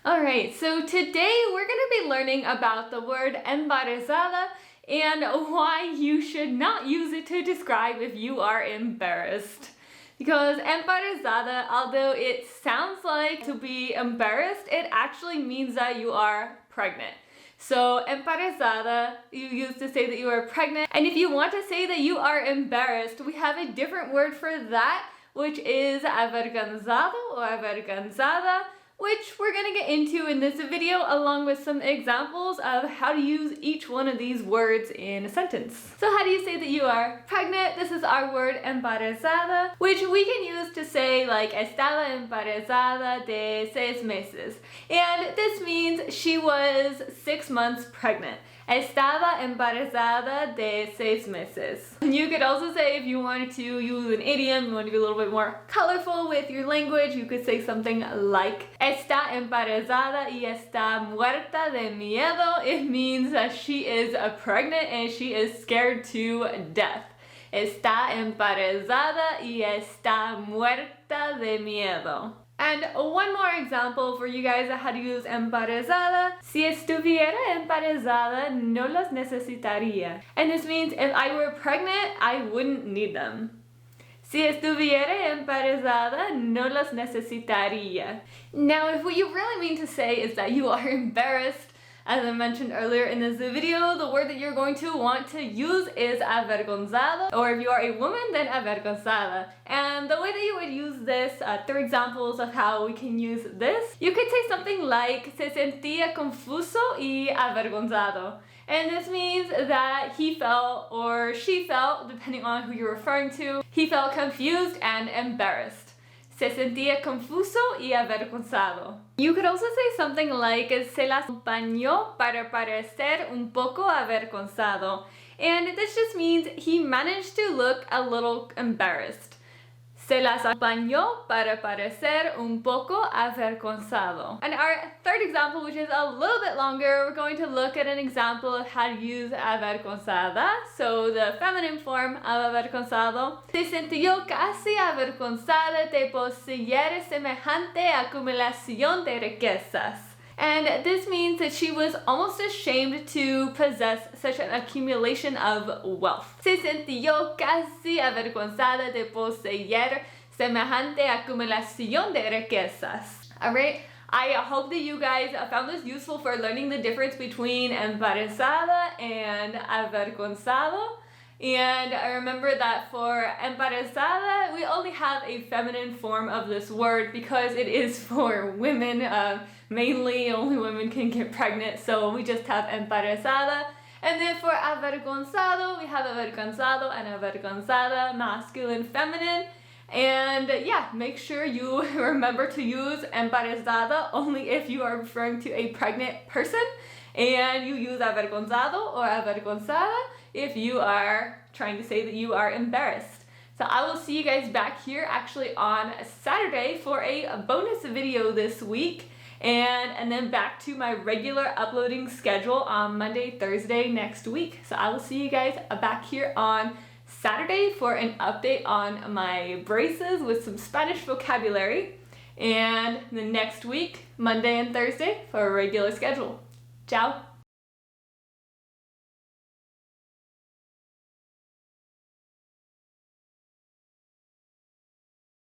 Alright, so today we're going to be learning about the word embarazada and why you should not use it to describe if you are embarrassed. Because embarazada, although it sounds like to be embarrassed, it actually means that you are pregnant. So embarazada, you use to say that you are pregnant. And if you want to say that you are embarrassed, we have a different word for that, which is avergonzado or avergonzada, which we're going to get into in this video along with some examples of how to use each one of these words in a sentence. So how do you say that you are pregnant? This is our word embarazada, which we can use to say like estaba embarazada de 6 meses. And this means she was 6 months pregnant. Estaba embarazada de 6 meses. You could also say, if you wanted to use an idiom, you want to be a little bit more colorful with your language, you could say something like está embarazada y está muerta de miedo. It means that she is pregnant and she is scared to death. Está embarazada y está muerta de miedo. And one more example for you guys of how to use embarazada. Si estuviera embarazada, no los necesitaría. And this means if I were pregnant, I wouldn't need them. Si estuviera embarazada, no los necesitaría. Now, if what you really mean to say is that you are embarrassed, as I mentioned earlier in this video, the word that you're going to want to use is avergonzado, or if you are a woman, then avergonzada. And the way that you would use this, 3 examples of how we can use this, you could say something like se sentía confuso y avergonzado. And this means that he felt, or she felt, depending on who you're referring to, he felt confused and embarrassed. Se sentía confuso y avergonzado. You could also say something like se las acompañó para parecer un poco avergonzado. And this just means he managed to look a little embarrassed. Se las acompañó para parecer un poco avergonzado. And our third example, which is a little bit longer, we're going to look at an example of how to use avergonzada. So the feminine form of avergonzado. Se sintió casi avergonzada de poseer semejante acumulación de riquezas. And this means that she was almost ashamed to possess such an accumulation of wealth. Se sintió casi avergonzada de poseer semejante acumulación de riquezas. Alright, I hope that you guys found this useful for learning the difference between embarazada and avergonzado. And I remember that for embarazada, we only have a feminine form of this word because it is for women. Mainly, only women can get pregnant, so we just have embarazada. And then for avergonzado, we have avergonzado and avergonzada, masculine, feminine. And yeah, make sure you remember to use embarazada only if you are referring to a pregnant person. And you use avergonzado or avergonzada if you are trying to say that you are embarrassed. So I will see you guys back here actually on Saturday for a bonus video this week. And then back to my regular uploading schedule on Monday, Thursday next week. So I will see you guys back here on Saturday for an update on my braces with some Spanish vocabulary. And the next week, Monday and Thursday, for a regular schedule. Ciao!